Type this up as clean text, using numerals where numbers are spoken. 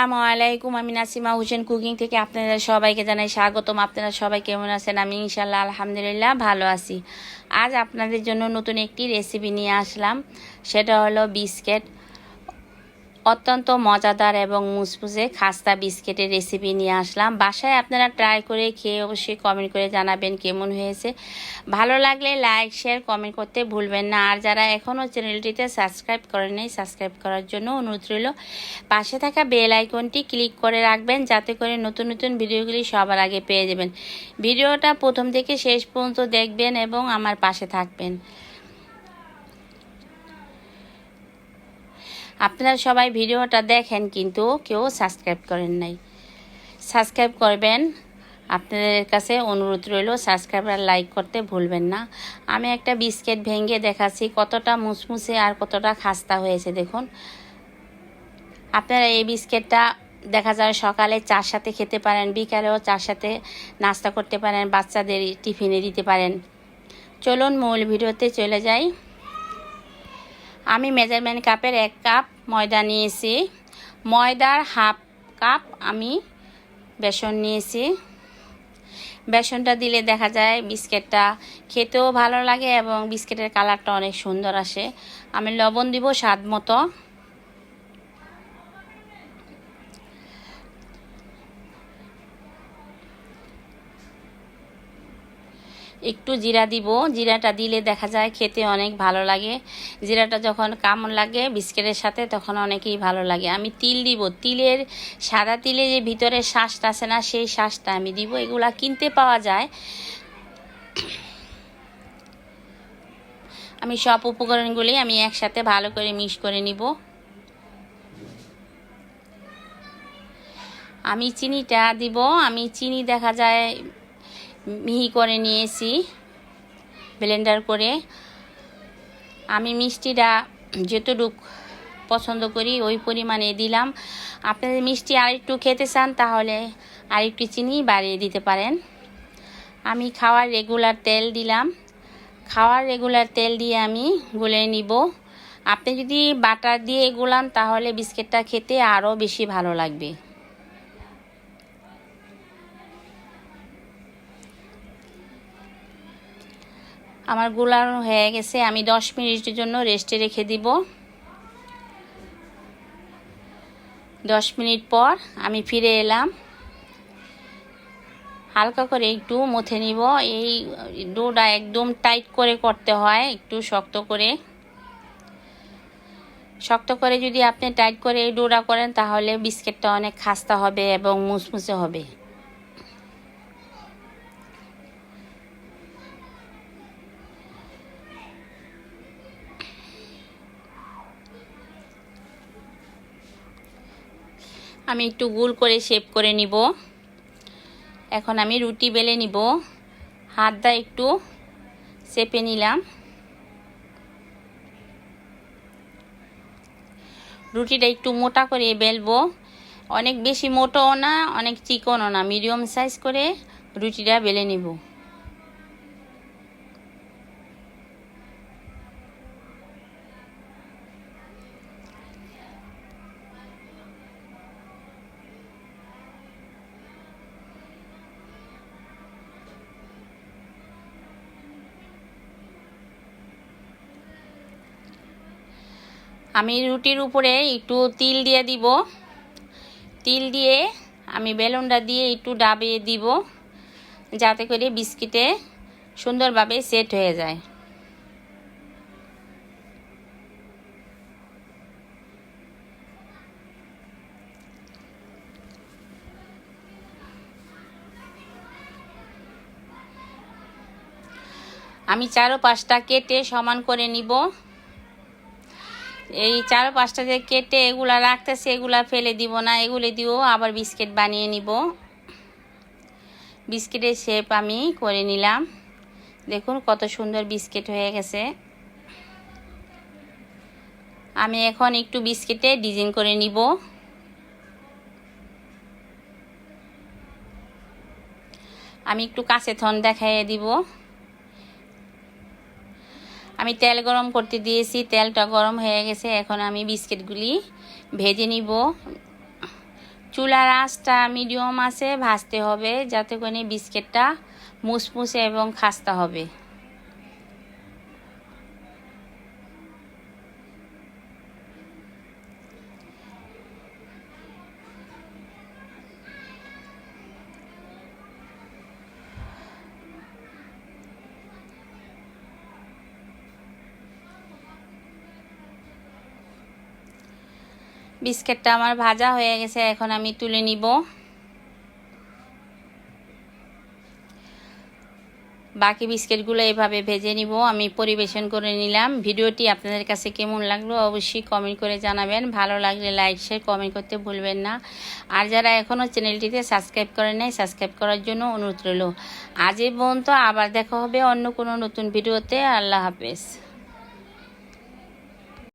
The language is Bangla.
আসসালামু আলাইকুম। আমি নাসিমা হোসেন কুকিং থেকে আপনাদের সবাইকে জানাই স্বাগতম। আপনারা সবাই কেমন আছেন? আমি ইনশাল্লাহ আলহামদুলিল্লাহ ভালো আছি। আজ আপনাদের জন্য নতুন একটি রেসিপি নিয়ে আসলাম, সেটা হলো বিস্কিট। অত্যন্ত মজাদার এবং মুসমুসে খাস্তা বিস্কিটের রেসিপি নিয়ে আসলাম। বাসায় আপনারা ট্রাই করে খেয়ে অবশ্যই কমেন্ট করে জানাবেন কেমন হয়েছে। ভালো লাগলে লাইক শেয়ার কমেন্ট করতে ভুলবেন না। আর যারা এখনও চ্যানেলটিতে সাবস্ক্রাইব করেন নাই, সাবস্ক্রাইব করার জন্য অনুরোধ রইল। পাশে থাকা বেল আইকনটি ক্লিক করে রাখবেন, যাতে করে নতুন নতুন ভিডিওগুলি সবার আগে পেয়ে যাবেন। ভিডিওটা প্রথম থেকে শেষ পর্যন্ত দেখবেন এবং আমার পাশে থাকবেন। আপনারা সবাই ভিডিওটা দেখেন, কিন্তু কেউ সাবস্ক্রাইব করেন নাই। সাবস্ক্রাইব করবেন, আপনাদের কাছে অনুরোধ রইল। সাবস্ক্রাইব আর লাইক করতে ভুলবেন না। আমি একটা বিস্কিট ভেঙে দেখাচ্ছি কতটা মুসমুসে আর কতটা খাস্তা হয়েছে। দেখুন, আপনারা এই বিস্কিটটা দেখা যায় সকালে চার সাথে খেতে পারেন, বিকালেও চার সাথে নাস্তা করতে পারেন, বাচ্চাদের টিফিনে দিতে পারেন। চলুন মূল ভিডিওতে চলে যাই। আমি মেজারমেন্ট কাপের 1 কাপ ময়দা নিয়েছি। ময়দার হাফ কাপ আমি বেসন নিয়েছি। বেসনটা দিলে দেখা যায় বিস্কিটটা খেতেও ভালো লাগে এবং বিস্কিটের কালারটা অনেক সুন্দর আসে। আমি লবণ দিব স্বাদ মতো। একটু জিরা দিব। জিরাটা দিলে দেখা যায় খেতে অনেক ভালো লাগে। জিরাটা যখন কামড় লাগে বিস্কিটের সাথে, তখন অনেকই ভালো লাগে। আমি তিল দিব। তিলের সাদা তিলে যে ভিতরে শ্বাসটা আছে না, সেই শ্বাসটা আমি দিব। এগুলা কিনতে পাওয়া যায়। আমি সব উপকরণগুলি আমি একসাথে ভালো করে মিক্স করে নিব। আমি চিনিটা দিব। আমি চিনি দেখা যায় মিহি করে নিয়েছি ব্লেন্ডার করে। আমি মিষ্টিটা যতটুক পছন্দ করি ওই পরিমাণে দিলাম। আপনাদের মিষ্টি আরেকটু খেতে চান তাহলে আরেকটু চিনি বাড়িয়ে দিতে পারেন। আমি খাওয়ার রেগুলার তেল দিলাম। খাওয়ার রেগুলার তেল দিয়ে আমি গুলে নিব। আপনি যদি বাটার দিয়ে গুলান তাহলে বিস্কিটটা খেতে আরও বেশি ভালো লাগবে। আমার গুলানো হয়ে গেছে। আমি 10 মিনিটের জন্য রেস্টে রেখে দিব। 10 মিনিট পর আমি ফিরে এলাম। হালকা করে একটু মথে নিব। এই ডোটা একদম টাইট করে করতে হয়, একটু শক্ত করে। শক্ত করে যদি আপনি টাইট করে এই ডোটা করেন তাহলে বিস্কিটটা অনেক খাস্তা হবে এবং মুসমুসে হবে। আমি একটু গোল করে শেপ করে নিব। এখন আমি রুটি বেলে নিব। হাত দিয়ে একটু চেপে নিলাম। রুটিটা একটু মোটা করে বেলবো। অনেক বেশি মোটাও না, অনেক চিকনও না, মিডিয়াম সাইজ করে রুটিটা বেলে নিব। আমি রুটির উপরে একটু তিল দিয়ে দিব। তিল দিয়ে আমি বেলুনটা দিয়ে একটু ডাবিয়ে দিব, যাতে করে বিস্কিটে সুন্দরভাবে সেট হয়ে যায়। আমি 4-5টা কেটে সমান করে নিব। এই 4-5টা যে কেটে এগুলা রাখতেছে, এগুলা ফেলে দিব না, এগুলি দিয়েও আবার বিস্কিট বানিয়ে নিব। বিস্কিটের শেপ আমি করে নিলাম। দেখুন কত সুন্দর বিস্কিট হয়ে গেছে। আমি এখন একটু বিস্কিটে ডিজাইন করে নিব। আমি একটু কাছে থন দেখাইয়ে দিব। আমি তেল গরম করতে দিয়েছি, তেলটা গরম হয়ে গেছে। এখন আমি বিস্কিটগুলি ভেজে নিব। চুলার আঁচটা মিডিয়াম আছে ভাজতে হবে, যাতে করে বিস্কিটটা মুসমুসে এবং খাস্তা হবে। বিস্কিটটা আমার ভাজা হয়ে গেছে, এখন আমি তুলে নিব। বাকি বিস্কিটগুলো এভাবে ভেজে নিব। আমি পরিবেশন করে নিলাম। ভিডিওটি আপনাদের কাছে কেমন লাগলো অবশ্যই কমেন্ট করে জানাবেন। ভালো লাগলে লাইক শেয়ার কমেন্ট করতে ভুলবেন না। আর যারা এখনও চ্যানেলটিতে সাবস্ক্রাইব করেন নাই, সাবস্ক্রাইব করার জন্য অনুরোধ রইল। আজ এই পর্যন্ত, আবার দেখা হবে অন্য কোনো নতুন ভিডিওতে। আল্লাহ হাফেজ।